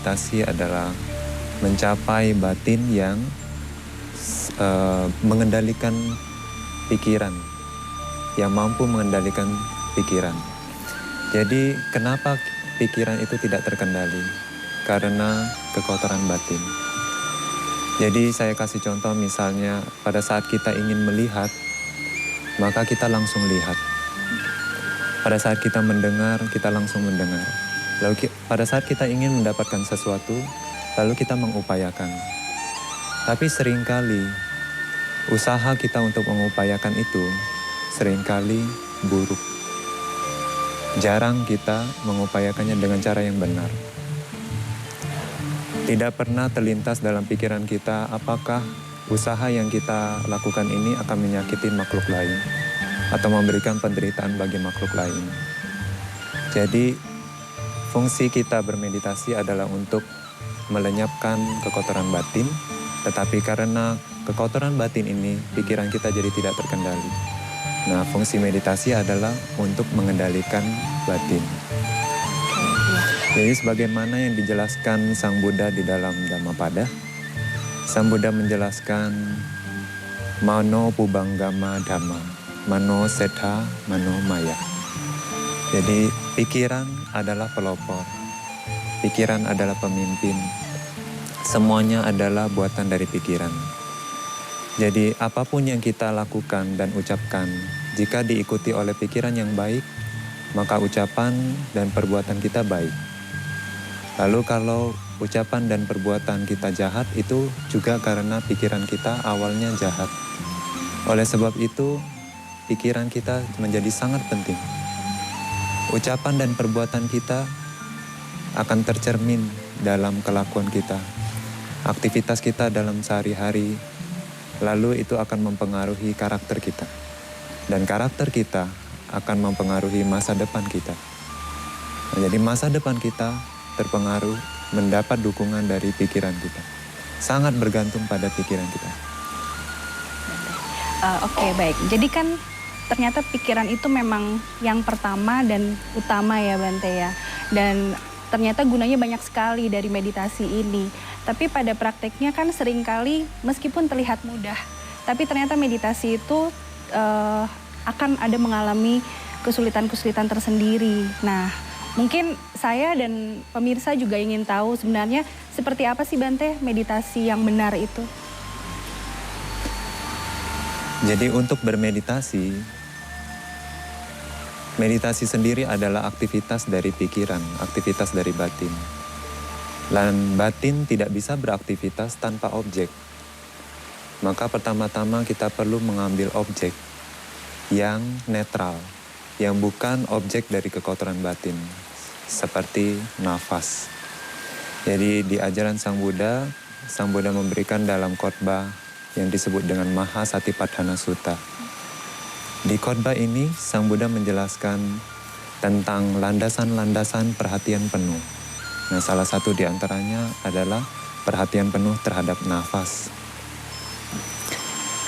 meditasi adalah mencapai batin yang mengendalikan pikiran, yang mampu mengendalikan pikiran. Jadi kenapa pikiran itu tidak terkendali? Karena kekotoran batin. Jadi saya kasih contoh, misalnya pada saat kita ingin melihat, maka kita langsung lihat. Pada saat kita mendengar, kita langsung mendengar. Lalu pada saat kita ingin mendapatkan sesuatu, lalu kita mengupayakan. Tapi seringkali usaha kita untuk mengupayakan itu seringkali buruk. Jarang kita mengupayakannya dengan cara yang benar. Tidak pernah terlintas dalam pikiran kita apakah usaha yang kita lakukan ini akan menyakiti makhluk lain atau memberikan penderitaan bagi makhluk lain. Jadi fungsi kita bermeditasi adalah untuk melenyapkan kekotoran batin, tetapi karena kekotoran batin ini pikiran kita jadi tidak terkendali. Nah, fungsi meditasi adalah untuk mengendalikan batin. Jadi sebagaimana yang dijelaskan Sang Buddha di dalam Dhammapada, Sang Buddha menjelaskan Mano Pubanggama Dhamma, Mano Settha, Mano Maya. Jadi pikiran adalah pelopor, pikiran adalah pemimpin, semuanya adalah buatan dari pikiran. Jadi apapun yang kita lakukan dan ucapkan, jika diikuti oleh pikiran yang baik, maka ucapan dan perbuatan kita baik. Lalu kalau ucapan dan perbuatan kita jahat, itu juga karena pikiran kita awalnya jahat. Oleh sebab itu, pikiran kita menjadi sangat penting. Ucapan dan perbuatan kita akan tercermin dalam kelakuan kita, aktivitas kita dalam sehari-hari. Lalu itu akan mempengaruhi karakter kita. Dan karakter kita akan mempengaruhi masa depan kita. Nah, jadi masa depan kita terpengaruh mendapat dukungan dari pikiran kita. Sangat bergantung pada pikiran kita. Oke, baik. Jadi kan ternyata pikiran itu memang yang pertama dan utama ya Bante ya. Dan ternyata gunanya banyak sekali dari meditasi ini. Tapi pada prakteknya kan seringkali meskipun terlihat mudah, tapi ternyata meditasi itu akan ada mengalami kesulitan-kesulitan tersendiri. Nah, mungkin saya dan pemirsa juga ingin tahu sebenarnya seperti apa sih Bante meditasi yang benar itu? Jadi untuk bermeditasi, meditasi sendiri adalah aktivitas dari pikiran, aktivitas dari batin. Dan batin tidak bisa beraktivitas tanpa objek. Maka pertama-tama kita perlu mengambil objek yang netral, yang bukan objek dari kekotoran batin, seperti nafas. Jadi di ajaran Sang Buddha memberikan dalam khotbah yang disebut dengan Mahasatipatthana Sutta. Di khotbah ini, Sang Buddha menjelaskan tentang landasan-landasan perhatian penuh. Nah, salah satu di antaranya adalah perhatian penuh terhadap nafas.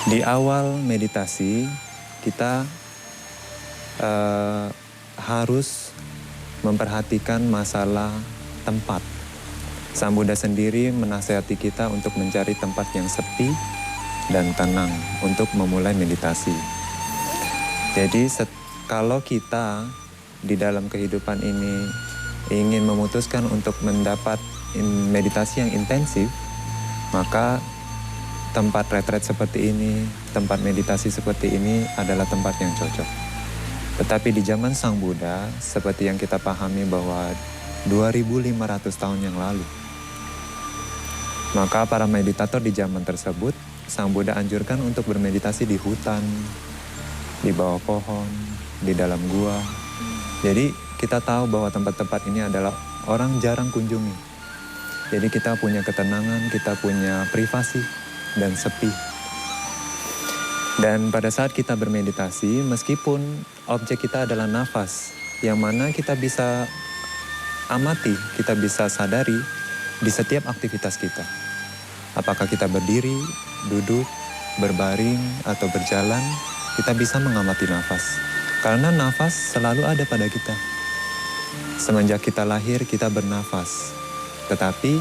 Di awal meditasi, kita harus memperhatikan masalah tempat. Sang Buddha sendiri menasihati kita untuk mencari tempat yang sepi dan tenang untuk memulai meditasi. Jadi kalau kita di dalam kehidupan ini ingin memutuskan untuk mendapat meditasi yang intensif, maka tempat retret seperti ini, tempat meditasi seperti ini adalah tempat yang cocok. Tetapi di zaman Sang Buddha, seperti yang kita pahami bahwa 2500 tahun yang lalu, maka para meditator di zaman tersebut, Sang Buddha anjurkan untuk bermeditasi di hutan, di bawah pohon, di dalam gua. Jadi kita tahu bahwa tempat-tempat ini adalah orang jarang kunjungi. Jadi kita punya ketenangan, kita punya privasi dan sepi. Dan pada saat kita bermeditasi, meskipun objek kita adalah nafas, yang mana kita bisa amati, kita bisa sadari di setiap aktivitas kita. Apakah kita berdiri, duduk, berbaring, atau berjalan, kita bisa mengamati nafas. Karena nafas selalu ada pada kita. Semenjak kita lahir, kita bernafas. tetapi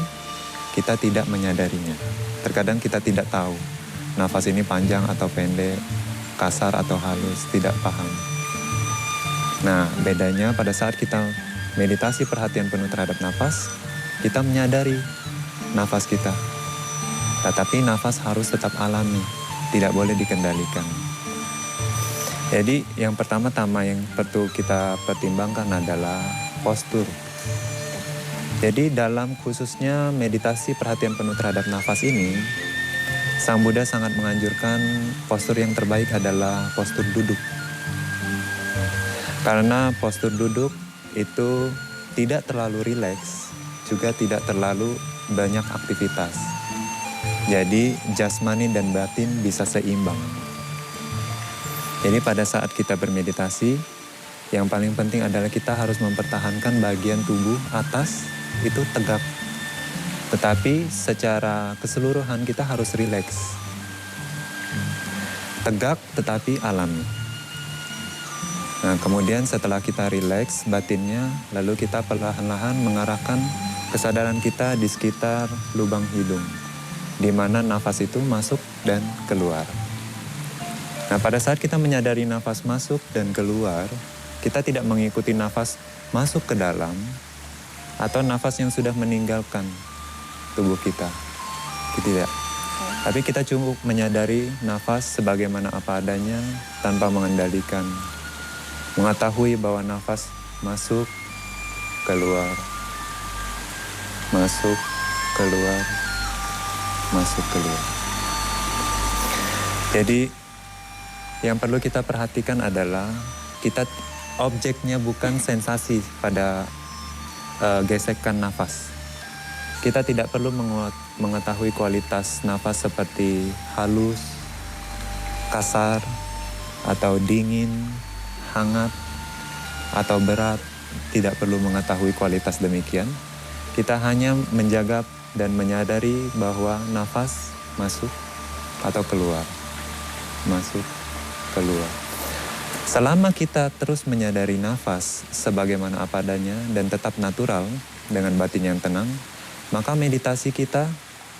kita tidak menyadarinya. Terkadang kita tidak tahu nafas ini panjang atau pendek, kasar atau halus, tidak paham. Nah, bedanya pada saat kita meditasi perhatian penuh terhadap nafas, kita menyadari nafas kita. Tetapi nafas harus tetap alami, tidak boleh dikendalikan. Jadi yang pertama-tama yang perlu kita pertimbangkan adalah postur. Jadi dalam khususnya meditasi perhatian penuh terhadap nafas ini, Sang Buddha sangat menganjurkan postur yang terbaik adalah postur duduk. Karena postur duduk itu tidak terlalu rileks, juga tidak terlalu banyak aktivitas. Jadi jasmani dan batin bisa seimbang. Jadi pada saat kita bermeditasi, yang paling penting adalah kita harus mempertahankan bagian tubuh atas itu tegak. Tetapi secara keseluruhan kita harus rileks. Tegak tetapi alami. Nah, kemudian setelah kita rileks batinnya, lalu kita perlahan-lahan mengarahkan kesadaran kita di sekitar lubang hidung, di mana nafas itu masuk dan keluar. Nah, pada saat kita menyadari nafas masuk dan keluar, kita tidak mengikuti nafas masuk ke dalam atau nafas yang sudah meninggalkan tubuh kita. Tidak. Tapi kita cukup menyadari nafas sebagaimana apa adanya tanpa mengendalikan. Mengetahui bahwa nafas masuk, keluar, masuk, keluar, masuk, keluar. Jadi yang perlu kita perhatikan adalah objeknya bukan sensasi pada gesekan nafas. Kita tidak perlu mengetahui kualitas nafas seperti halus, kasar, atau dingin, hangat, atau berat. Tidak perlu mengetahui kualitas demikian. Kita hanya menjaga dan menyadari bahwa nafas masuk atau keluar. Masuk, keluar. Selama kita terus menyadari nafas sebagaimana apa adanya dan tetap natural dengan batin yang tenang, maka meditasi kita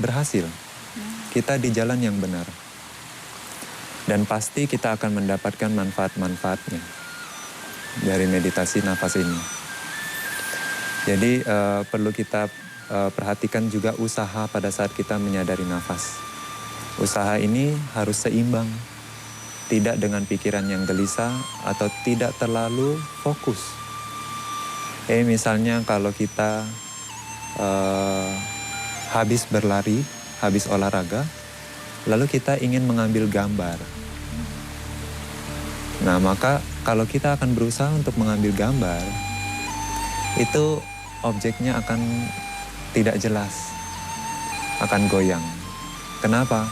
berhasil. Kita di jalan yang benar. Dan pasti kita akan mendapatkan manfaat-manfaatnya dari meditasi nafas ini. Jadi perlu kita perhatikan juga usaha pada saat kita menyadari nafas. Usaha ini harus seimbang. Tidak dengan pikiran yang gelisah atau tidak terlalu fokus. Misalnya kalau kita habis berlari, habis olahraga, lalu kita ingin mengambil gambar. Nah, maka kalau kita akan berusaha untuk mengambil gambar, itu objeknya akan tidak jelas, akan goyang. Kenapa?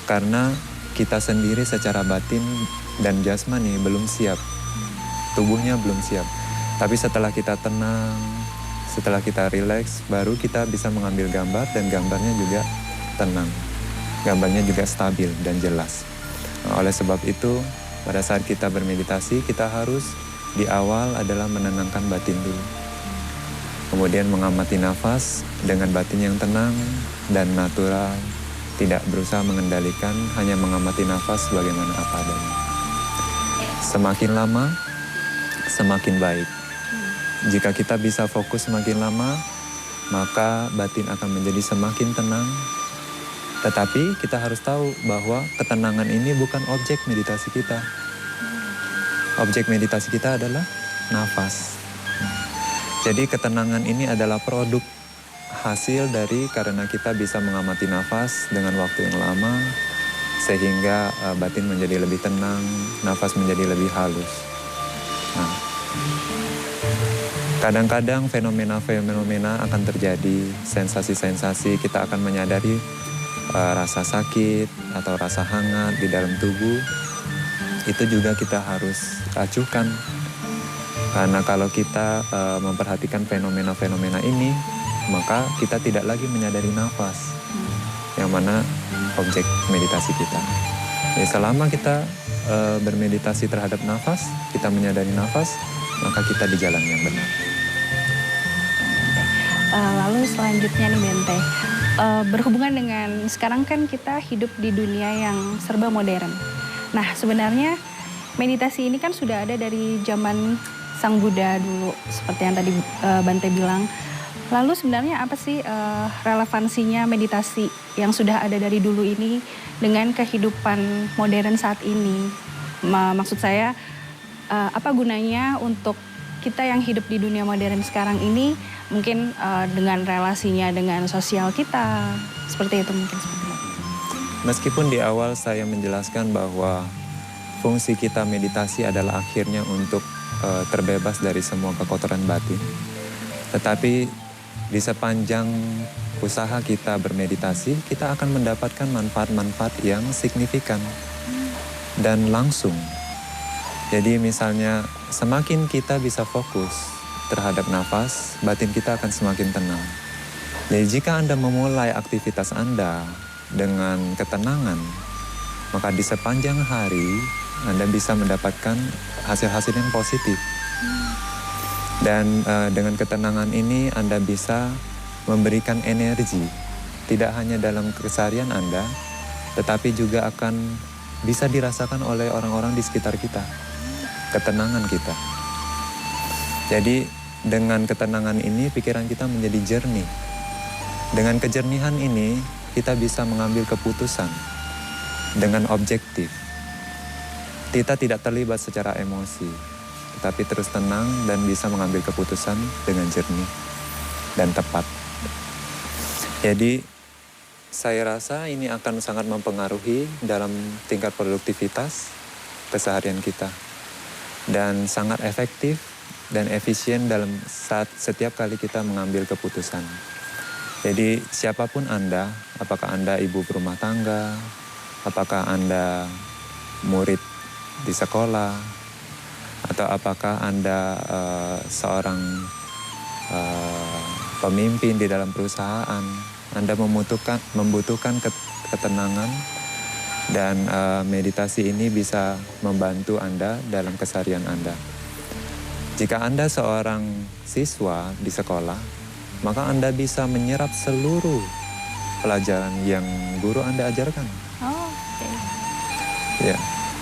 Karena kita sendiri secara batin dan jasmani belum siap, tubuhnya belum siap. Tapi setelah kita tenang, setelah kita rileks, baru kita bisa mengambil gambar dan gambarnya juga tenang. Gambarnya juga stabil dan jelas. Nah, oleh sebab itu, pada saat kita bermeditasi, kita harus di awal adalah menenangkan batin dulu. Kemudian mengamati nafas dengan batin yang tenang dan natural. Tidak berusaha mengendalikan, hanya mengamati nafas bagaimana apa adanya. Semakin lama, semakin baik. Jika kita bisa fokus semakin lama, maka batin akan menjadi semakin tenang. Tetapi kita harus tahu bahwa ketenangan ini bukan objek meditasi kita. Objek meditasi kita adalah nafas. Jadi ketenangan ini adalah produk hasil dari karena kita bisa mengamati nafas dengan waktu yang lama, sehingga batin menjadi lebih tenang, nafas menjadi lebih halus. Nah, kadang-kadang fenomena-fenomena akan terjadi, sensasi-sensasi, kita akan menyadari rasa sakit atau rasa hangat di dalam tubuh. Itu juga kita harus acuhkan. Karena kalau kita memperhatikan fenomena-fenomena ini, maka kita tidak lagi menyadari nafas, yang mana objek meditasi kita. Jadi selama kita bermeditasi terhadap nafas, kita menyadari nafas, maka kita di jalan yang benar. Lalu selanjutnya nih Bente, berhubungan dengan sekarang kan kita hidup di dunia yang serba modern. Nah sebenarnya meditasi ini kan sudah ada dari zaman Sang Buddha dulu, seperti yang tadi Bante bilang. Lalu sebenarnya apa sih relevansinya meditasi yang sudah ada dari dulu ini dengan kehidupan modern saat ini? Maksud saya apa gunanya untuk kita yang hidup di dunia modern sekarang ini, mungkin dengan relasinya dengan sosial kita, seperti itu mungkin. Meskipun di awal saya menjelaskan bahwa fungsi kita meditasi adalah akhirnya untuk terbebas dari semua kekotoran batin, tetapi di sepanjang usaha kita bermeditasi, kita akan mendapatkan manfaat-manfaat yang signifikan dan langsung. Jadi misalnya semakin kita bisa fokus terhadap nafas, batin kita akan semakin tenang. Jadi jika Anda memulai aktivitas Anda dengan ketenangan, maka di sepanjang hari Anda bisa mendapatkan hasil-hasil yang positif. Dan dengan ketenangan ini Anda bisa memberikan energi, tidak hanya dalam keseharian Anda, tetapi juga akan bisa dirasakan oleh orang-orang di sekitar kita. Ketenangan kita. Jadi dengan ketenangan ini pikiran kita menjadi jernih. Dengan kejernihan ini kita bisa mengambil keputusan dengan objektif. Kita tidak terlibat secara emosi, tetapi terus tenang dan bisa mengambil keputusan dengan jernih dan tepat. Jadi saya rasa ini akan sangat mempengaruhi dalam tingkat produktivitas keseharian kita. Dan sangat efektif dan efisien dalam saat setiap kali kita mengambil keputusan. Jadi siapapun Anda, apakah Anda ibu berumah tangga, apakah Anda murid di sekolah, atau apakah Anda seorang pemimpin di dalam perusahaan, Anda membutuhkan ketenangan. Dan meditasi ini bisa membantu Anda dalam keseharian Anda. Jika Anda seorang siswa di sekolah, maka Anda bisa menyerap seluruh pelajaran yang guru Anda ajarkan. Oh, okay. Ya,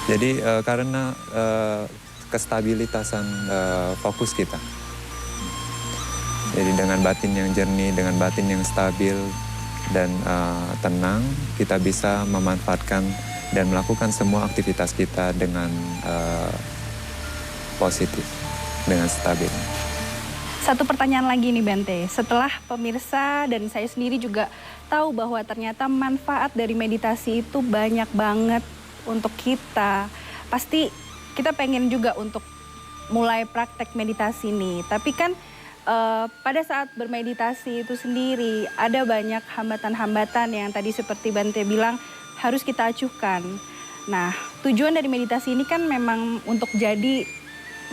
jadi karena kestabilitasan fokus kita. Jadi dengan batin yang jernih, dengan batin yang stabil, dan tenang, kita bisa memanfaatkan dan melakukan semua aktivitas kita dengan positif, dengan stabil. Satu pertanyaan lagi nih Bante, setelah pemirsa dan saya sendiri juga tahu bahwa ternyata manfaat dari meditasi itu banyak banget untuk kita. Pasti kita pengen juga untuk mulai praktek meditasi nih, tapi kan pada saat bermeditasi itu sendiri ada banyak hambatan-hambatan yang tadi seperti Bante bilang harus kita acuhkan. Nah, tujuan dari meditasi ini kan memang untuk jadi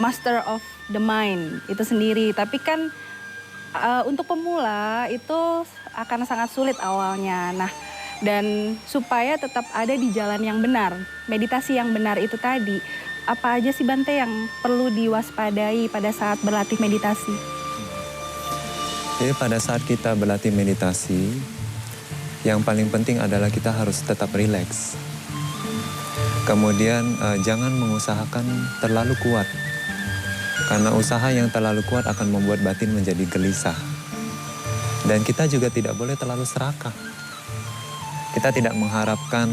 master of the mind itu sendiri. Tapi kan untuk pemula itu akan sangat sulit awalnya. Nah, dan supaya tetap ada di jalan yang benar, meditasi yang benar itu tadi, apa aja sih Bante yang perlu diwaspadai pada saat berlatih meditasi? Jadi pada saat kita berlatih meditasi, yang paling penting adalah kita harus tetap rileks. Kemudian jangan mengusahakan terlalu kuat. Karena usaha yang terlalu kuat akan membuat batin menjadi gelisah. Dan kita juga tidak boleh terlalu serakah. Kita tidak mengharapkan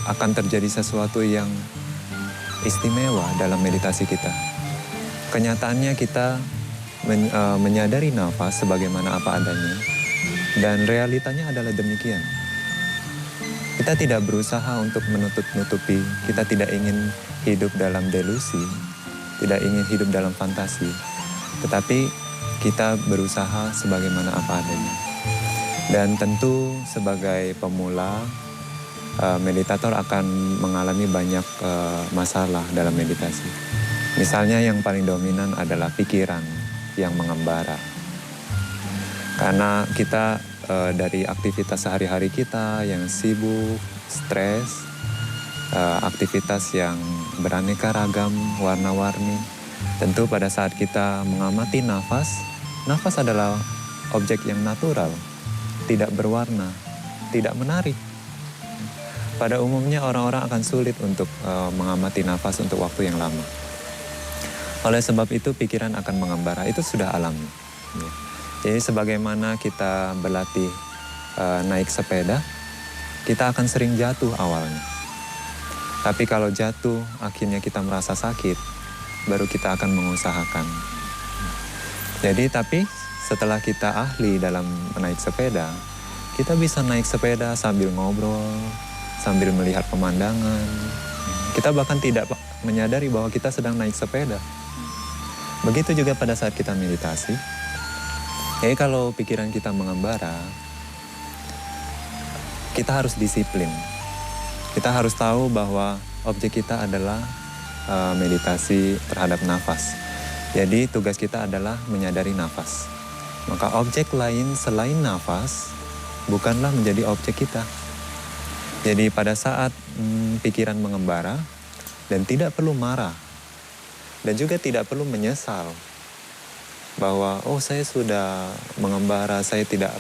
akan terjadi sesuatu yang istimewa dalam meditasi kita. Kenyataannya kita menyadari nafas sebagaimana apa adanya, dan realitanya adalah demikian. Kita tidak berusaha untuk menutup-nutupi, kita tidak ingin hidup dalam delusi, tidak ingin hidup dalam fantasi, tetapi kita berusaha sebagaimana apa adanya. Dan tentu sebagai pemula, meditator akan mengalami banyak masalah dalam meditasi. Misalnya yang paling dominan adalah pikiran yang mengembara. Karena kita dari aktivitas sehari-hari kita yang sibuk, stres, aktivitas yang beraneka ragam, warna-warni. Tentu pada saat kita mengamati nafas, nafas adalah objek yang natural, tidak berwarna, tidak menarik. Pada umumnya orang-orang akan sulit untuk mengamati nafas untuk waktu yang lama. Oleh sebab itu pikiran akan mengembara, itu sudah alami. Ya. Jadi sebagaimana kita berlatih naik sepeda, kita akan sering jatuh awalnya. Tapi kalau jatuh akhirnya kita merasa sakit, baru kita akan mengusahakan. Jadi tapi setelah kita ahli dalam naik sepeda, kita bisa naik sepeda sambil ngobrol, sambil melihat pemandangan. Kita bahkan tidak menyadari bahwa kita sedang naik sepeda. Begitu juga pada saat kita meditasi. Jadi kalau pikiran kita mengembara, kita harus disiplin. Kita harus tahu bahwa objek kita adalah meditasi terhadap nafas. Jadi tugas kita adalah menyadari nafas. Maka objek lain selain nafas bukanlah menjadi objek kita. Jadi pada saat pikiran mengembara dan tidak perlu marah dan juga tidak perlu menyesal bahwa saya sudah mengembara, saya tidak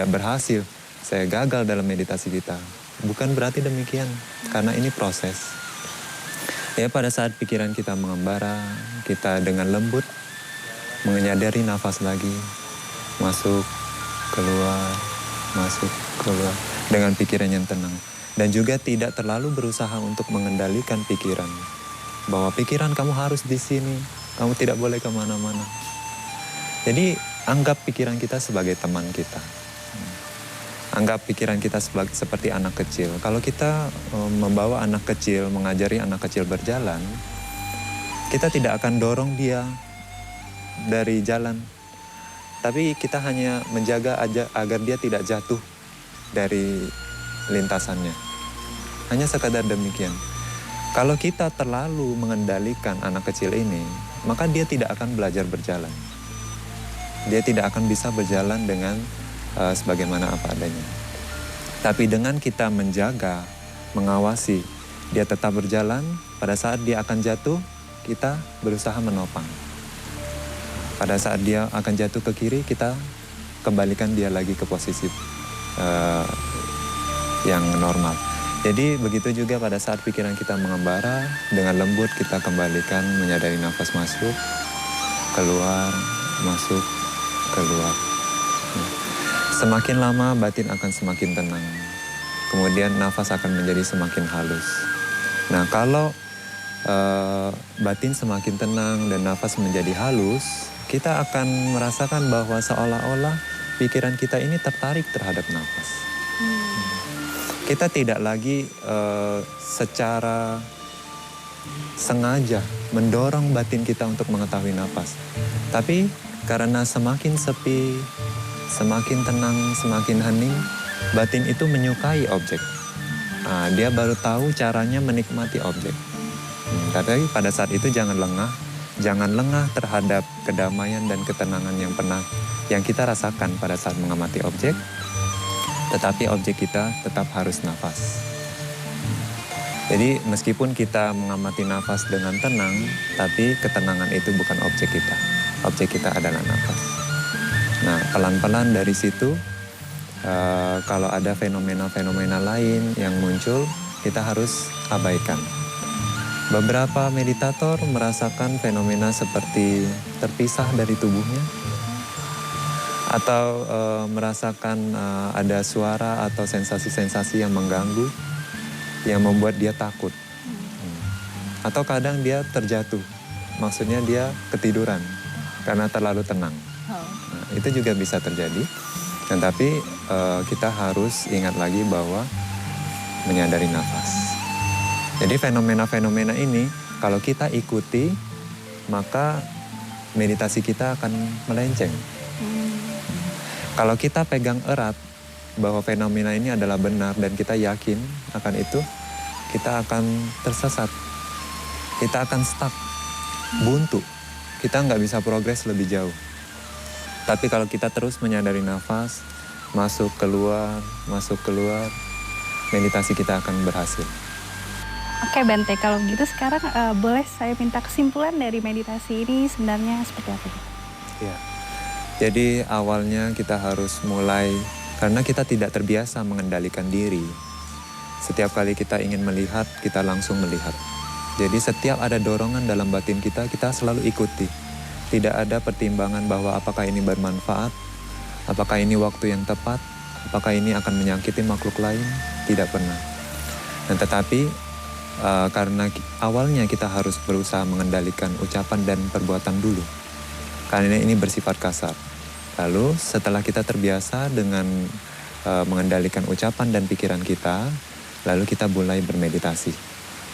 berhasil, saya gagal dalam meditasi kita. Bukan berarti demikian, karena ini proses. Ya, pada saat pikiran kita mengembara, kita dengan lembut menyadari nafas lagi, masuk, keluar, masuk, keluar, dengan pikiran yang tenang. Dan juga tidak terlalu berusaha untuk mengendalikan pikiran. Bahwa pikiran kamu harus di sini, kamu tidak boleh kemana-mana. Jadi anggap pikiran kita sebagai teman kita. Anggap pikiran kita seperti anak kecil. Kalau kita membawa anak kecil, mengajari anak kecil berjalan, kita tidak akan dorong dia dari jalan. Tapi kita hanya menjaga agar dia tidak jatuh dari lintasannya. Hanya sekadar demikian. Kalau kita terlalu mengendalikan anak kecil ini, maka dia tidak akan belajar berjalan. Dia tidak akan bisa berjalan dengan sebagaimana apa adanya. Tapi dengan kita menjaga, mengawasi, dia tetap berjalan, pada saat dia akan jatuh, kita berusaha menopang. Pada saat dia akan jatuh ke kiri, kita kembalikan dia lagi ke posisi yang normal. Jadi begitu juga pada saat pikiran kita mengembara, dengan lembut kita kembalikan menyadari nafas masuk, keluar, masuk, keluar. Semakin lama batin akan semakin tenang. Kemudian nafas akan menjadi semakin halus. Nah, kalau batin semakin tenang dan nafas menjadi halus, kita akan merasakan bahwa seolah-olah pikiran kita ini tertarik terhadap nafas. Kita tidak lagi secara sengaja mendorong batin kita untuk mengetahui nafas. Tapi karena semakin sepi, semakin tenang, semakin hening, batin itu menyukai objek. Nah, dia baru tahu caranya menikmati objek. Tapi pada saat itu jangan lengah terhadap kedamaian dan ketenangan yang kita rasakan pada saat mengamati objek. Tetapi objek kita tetap harus nafas. Jadi meskipun kita mengamati nafas dengan tenang, tapi ketenangan itu bukan objek kita. Objek kita adalah nafas. Nah, pelan-pelan dari situ, kalau ada fenomena-fenomena lain yang muncul, kita harus abaikan. Beberapa meditator merasakan fenomena seperti terpisah dari tubuhnya, atau merasakan ada suara atau sensasi-sensasi yang mengganggu, yang membuat dia takut. Atau kadang dia terjatuh, maksudnya dia ketiduran karena terlalu tenang. Nah, itu juga bisa terjadi. Dan tapi kita harus ingat lagi bahwa menyadari nafas. Jadi fenomena-fenomena ini kalau kita ikuti, maka meditasi kita akan melenceng. Kalau kita pegang erat bahwa fenomena ini adalah benar dan kita yakin akan itu, kita akan tersesat. Kita akan stuck, buntu. Kita nggak bisa progres lebih jauh. Tapi kalau kita terus menyadari nafas, masuk keluar, meditasi kita akan berhasil. Oke Bante, kalau gitu sekarang boleh saya minta kesimpulan dari meditasi ini sebenarnya seperti apa? Ya. Jadi awalnya kita harus mulai, karena kita tidak terbiasa mengendalikan diri. Setiap kali kita ingin melihat, kita langsung melihat. Jadi setiap ada dorongan dalam batin kita, kita selalu ikuti. Tidak ada pertimbangan bahwa apakah ini bermanfaat, apakah ini waktu yang tepat, apakah ini akan menyakiti makhluk lain, tidak pernah. Dan tetapi karena awalnya kita harus berusaha mengendalikan ucapan dan perbuatan dulu. Karena ini bersifat kasar. Lalu setelah kita terbiasa dengan mengendalikan ucapan dan pikiran kita, lalu kita mulai bermeditasi.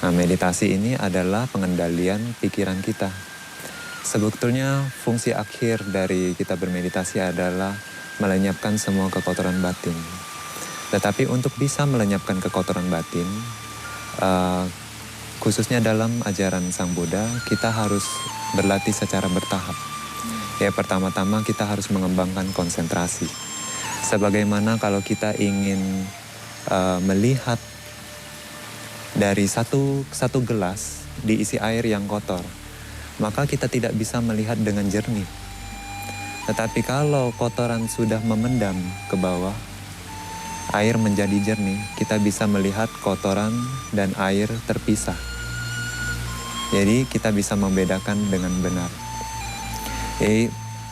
Nah, meditasi ini adalah pengendalian pikiran kita. Sebetulnya fungsi akhir dari kita bermeditasi adalah melenyapkan semua kekotoran batin. Tetapi untuk bisa melenyapkan kekotoran batin, khususnya dalam ajaran Sang Buddha, kita harus berlatih secara bertahap. Ya, pertama-tama kita harus mengembangkan konsentrasi. Sebagaimana kalau kita ingin melihat dari satu gelas diisi air yang kotor, maka kita tidak bisa melihat dengan jernih. Tetapi kalau kotoran sudah memendam ke bawah, air menjadi jernih, kita bisa melihat kotoran dan air terpisah. Jadi kita bisa membedakan dengan benar.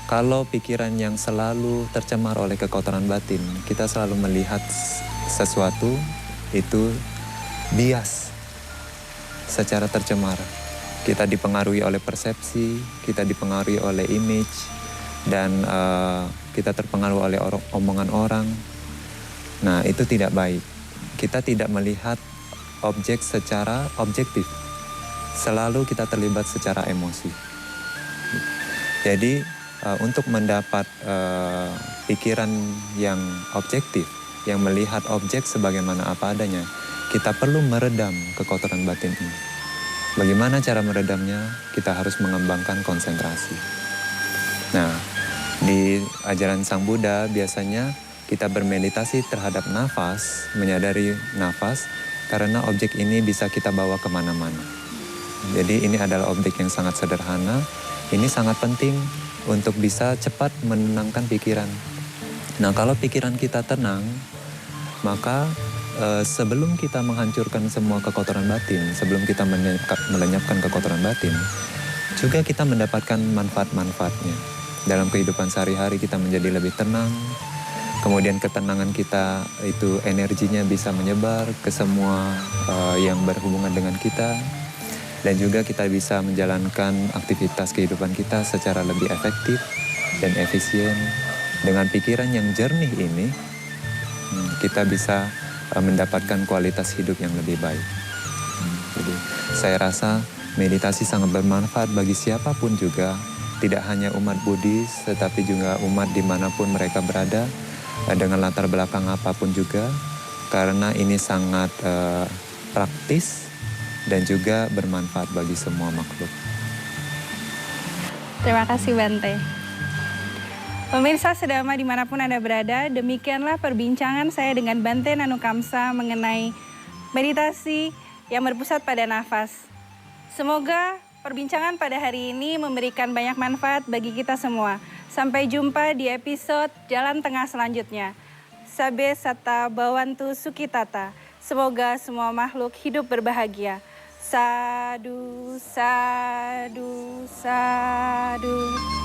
Kalau pikiran yang selalu tercemar oleh kekotoran batin, kita selalu melihat sesuatu itu bias, secara tercemar. Kita dipengaruhi oleh persepsi, kita dipengaruhi oleh image, dan kita terpengaruh oleh omongan orang. Nah, itu tidak baik. Kita tidak melihat objek secara objektif. Selalu kita terlibat secara emosi. Jadi untuk mendapat pikiran yang objektif, yang melihat objek sebagaimana apa adanya, kita perlu meredam kekotoran batin ini. Bagaimana cara meredamnya? Kita harus mengembangkan konsentrasi. Nah, di ajaran Sang Buddha biasanya kita bermeditasi terhadap nafas, menyadari nafas, karena objek ini bisa kita bawa kemana-mana. Jadi ini adalah objek yang sangat sederhana. Ini sangat penting untuk bisa cepat menenangkan pikiran. Nah, kalau pikiran kita tenang, maka sebelum kita menghancurkan semua kekotoran batin, sebelum kita melenyapkan kekotoran batin, juga kita mendapatkan manfaat-manfaatnya. Dalam kehidupan sehari-hari kita menjadi lebih tenang, kemudian ketenangan kita itu energinya bisa menyebar ke semua yang berhubungan dengan kita. Dan juga kita bisa menjalankan aktivitas kehidupan kita secara lebih efektif dan efisien. Dengan pikiran yang jernih ini, kita bisa mendapatkan kualitas hidup yang lebih baik. Jadi saya rasa meditasi sangat bermanfaat bagi siapapun juga, tidak hanya umat Buddhis, tetapi juga umat dimanapun mereka berada, dengan latar belakang apapun juga, karena ini sangat praktis dan juga bermanfaat bagi semua makhluk. Terima kasih Bante. Pemirsa sedama dimanapun Anda berada, demikianlah perbincangan saya dengan Bante Nanukamsa mengenai meditasi yang berpusat pada nafas. Semoga perbincangan pada hari ini memberikan banyak manfaat bagi kita semua. Sampai jumpa di episode Jalan Tengah selanjutnya. Sabe Sata Bawantu Sukitata. Semoga semua makhluk hidup berbahagia. Sadu, sadu, sadu.